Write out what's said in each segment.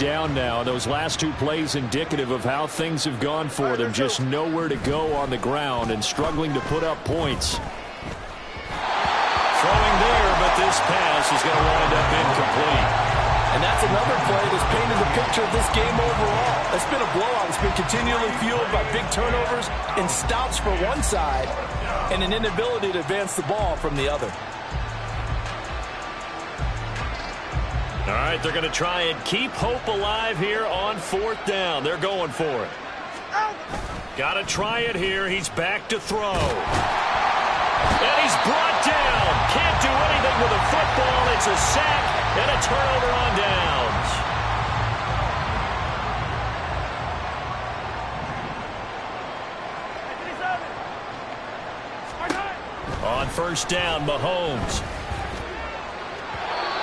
down now. Those last two plays indicative of how things have gone for them. Just nowhere to go on the ground and struggling to put up points. Throwing there, but this pass is going to wind up incomplete. And that's another play that's painted the picture of this game overall. It's been a blowout. It's been continually fueled by big turnovers and stops for one side and an inability to advance the ball from the other. All right, they're going to try and keep hope alive here on 4th down. They're going for it. Got to try it here. He's back to throw. And he's brought down. Can't do anything with a football. It's a sack and a turnover on downs. On 1st down, Mahomes.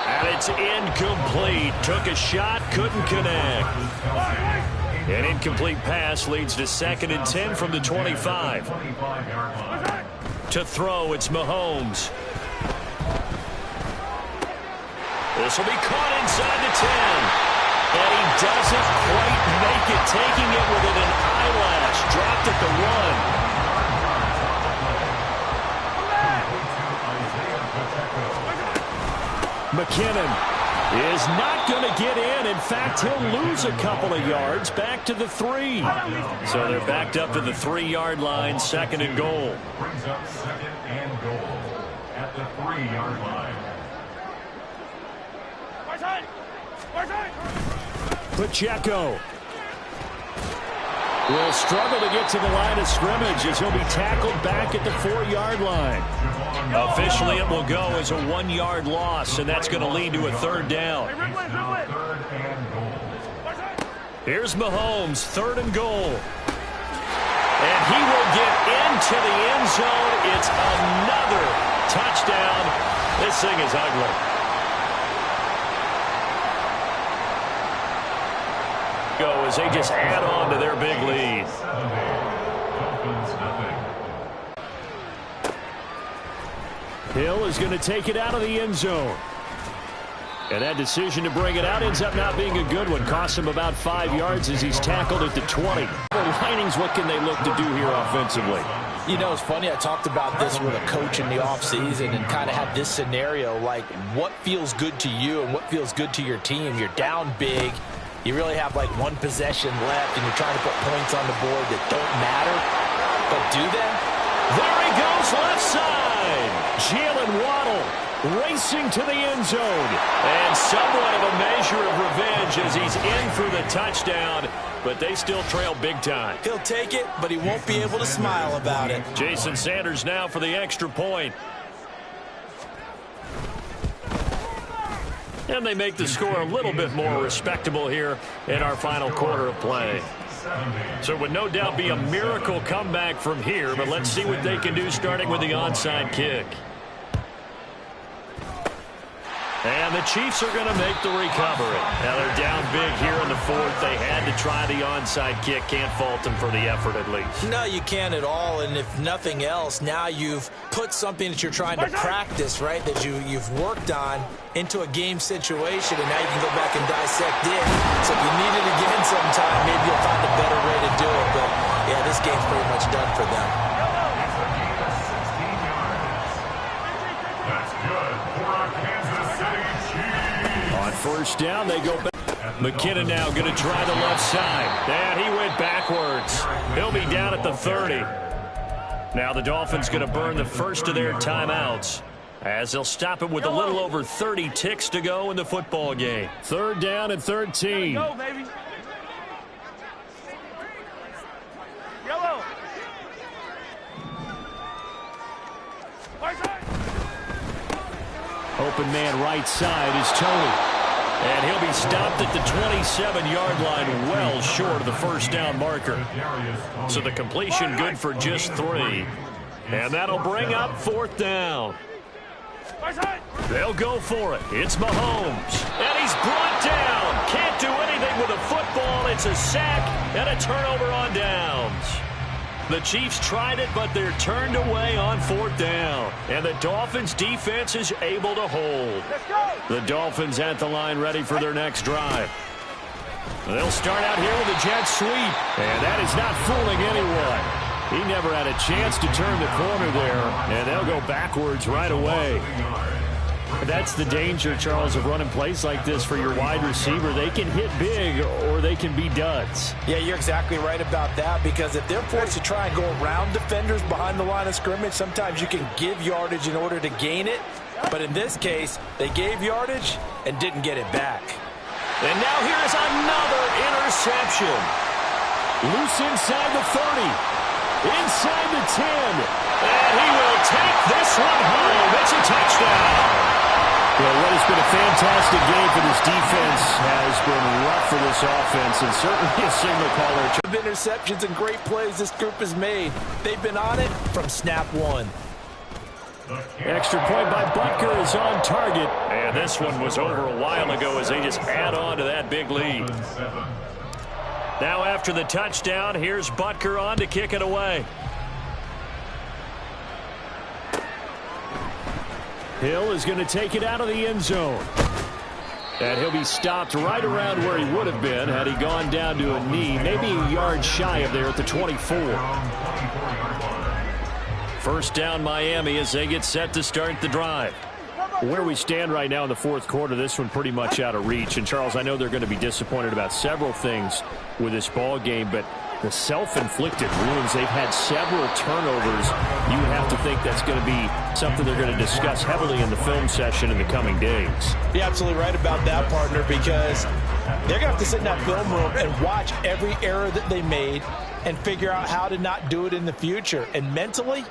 And it's incomplete. Took a shot, couldn't connect. An incomplete pass leads to 2nd and 10 from the 25. To throw, it's Mahomes. This will be caught inside the 10. And he doesn't quite make it, taking it within an eyelash. Dropped at the 1. McKinnon is not going to get in. In fact, he'll lose a couple of yards back to the 3. So they're backed up to the 3-yard line, 2nd and goal. Brings up 2nd and goal at the 3-yard line. Pacheco will struggle to get to the line of scrimmage as he'll be tackled back at the 4-yard line. Officially, it will go as a 1-yard loss, and that's going to lead to a 3rd down. Here's Mahomes, 3rd and goal. And he will get into the end zone. It's another touchdown. This thing is ugly. Go as they just add on to their big lead. Hill is going to take it out of the end zone. And that decision to bring it out ends up not being a good one. Costs him about 5 yards as he's tackled at the 20. The Linings, what can they look to do here offensively? You know, it's funny. I talked about this with a coach in the offseason and kind of had this scenario, like what feels good to you and what feels good to your team. You're down big. You really have like one possession left, and you're trying to put points on the board that don't matter. But do them? There he goes, left side. Jalen Waddle racing to the end zone. And somewhat of a measure of revenge as he's in for the touchdown. But they still trail big time. He'll take it, but he won't be able to smile about it. Jason Sanders now for the extra point. And they make the score a little bit more respectable here in our final quarter of play. So it would no doubt be a miracle comeback from here, but let's see what they can do starting with the onside kick. And the Chiefs are going to make the recovery. Now they're down big here in the 4th. They had to try the onside kick. Can't fault them for the effort at least. No, you can't at all. And if nothing else, now you've put something that you're trying to practice, right, that you've worked on into a game situation, and now you can go back and dissect it. So if you need it again sometime, maybe you'll find a better way to do it. But, yeah, this game's pretty much done for them. That's good for our Kansas City Chiefs. On 1st down, they go back. McKinnon now going to try the left side. And he went backwards. He'll be down at the 30. Now the Dolphins going to burn the first of their timeouts as they'll stop it with a little over 30 ticks to go in the football game. 3rd down and 13. Go, baby. Yellow. Open man right side is Tony. And he'll be stopped at the 27-yard line, well short of the 1st down marker. So the completion good for just 3. And that'll bring up 4th down. They'll go for it. It's Mahomes. And he's brought down. Can't do anything with a football. It's a sack and a turnover on downs. The Chiefs tried it, but they're turned away on 4th down. And the Dolphins' defense is able to hold. The Dolphins at the line ready for their next drive. They'll start out here with a jet sweep, and that is not fooling anyone. He never had a chance to turn the corner there, and they'll go backwards right away. That's the danger, Charles, of running plays like this for your wide receiver. They can hit big or they can be duds. Yeah, you're exactly right about that, because if they're forced to try and go around defenders behind the line of scrimmage, sometimes you can give yardage in order to gain it. But in this case, they gave yardage and didn't get it back. And now here's another interception. Loose inside the 30. Inside the 10. And he will take this one home. It's a touchdown. Well, what has been a fantastic game for this defense has been rough for this offense, and certainly a signal caller. Interceptions and great plays this group has made. They've been on it from snap one. Extra point by Butker is on target. And this one was over a while ago as they just add on to that big lead. Now after the touchdown, here's Butker on to kick it away. Hill is going to take it out of the end zone. And he'll be stopped right around where he would have been had he gone down to a knee, maybe a yard shy of there at the 24. First down Miami as they get set to start the drive. Where we stand right now in the fourth quarter, this one pretty much out of reach. And, Charles, I know they're going to be disappointed about several things with this ball game, but the self-inflicted wounds, they've had several turnovers. You would have to think that's going to be something they're going to discuss heavily in the film session in the coming days. You're absolutely right about that, partner, because they're going to have to sit in that film room and watch every error that they made and figure out how to not do it in the future. And mentally,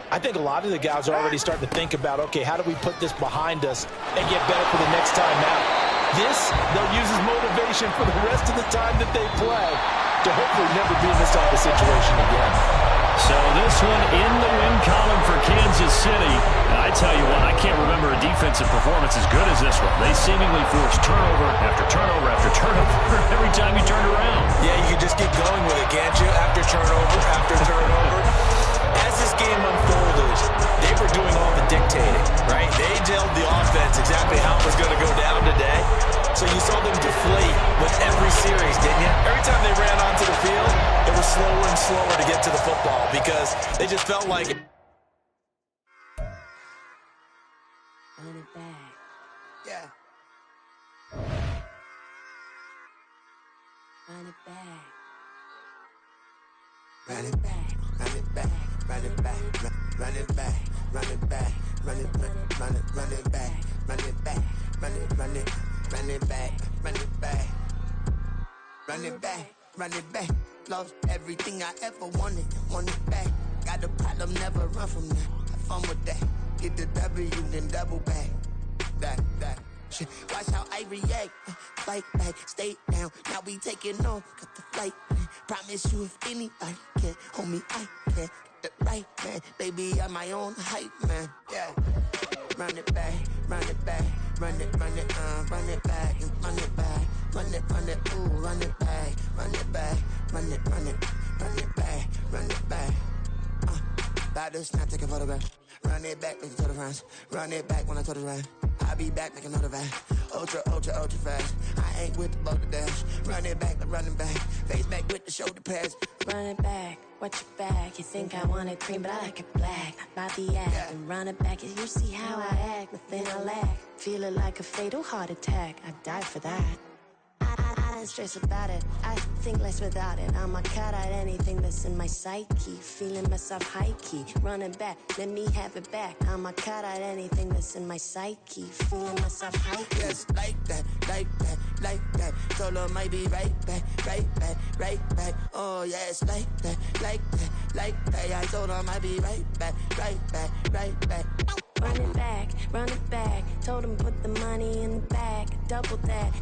I think a lot of the guys are already starting to think about, okay, how do we put this behind us and get better for the next time out? This, they'll use as motivation for the rest of the time that they play to hopefully never be in this type of situation again. So this one in the win column for Kansas City. And I tell you what, I can't remember a defensive performance as good as this one. They seemingly forced turnover after turnover after turnover every time you turned around. Yeah, you can just keep going with it, can't you? After turnover after turnover. As this game unfolded, they were doing all the dictating, right? They told the offense exactly how it was going to go down today. So you saw them deflate with every series, didn't you? Every time they ran onto the field, it was slower and slower to get to the football because they just felt like it. Run it back. Yeah. Run it back. Run it back, run it back, run it back, run it back, run it back, run it back, run it back, run it back, run it, run it, run it back, run it back, run it back, run it back. Lost everything I ever wanted, want it back. Got a problem, never run from that. Have fun with that. Get the W, then double back. That. Shit. Watch how I react. Fight back, stay down. Now we taking on, got the flight. Promise you if anybody can, homie, I can. Get the right man, baby, I'm my own hype man. Yeah. Run it back, run it back, run it back, and run it back, run it, ooh, run it back, run it back, run it back, run it back. About to snap, take a photograph. Run it back, make it to the runs. Run it back when I told it right. I'll be back, make another back. Ultra fast. I ain't with the boat to dash. Run it back, I'm running back. Face back with the shoulder pads. Run it back, watch your back. You think I want it cream, but I like it black. Not the act, Yeah. and run it back. You see how I act, nothing I lack. Feel it like a fatal heart attack. I'd die for that. I don't stress about it. I think less without it. I'ma cut out anything that's in my psyche. Feeling myself high key. Running back, let me have it back. I'ma cut out anything that's in my psyche. Feeling myself high key. Yes, like that, like that, like that. Solo might be right back. Oh, yes, like that, like that, like that. I told him I'd be right back. Run it back, told him put the money in the bag, double that.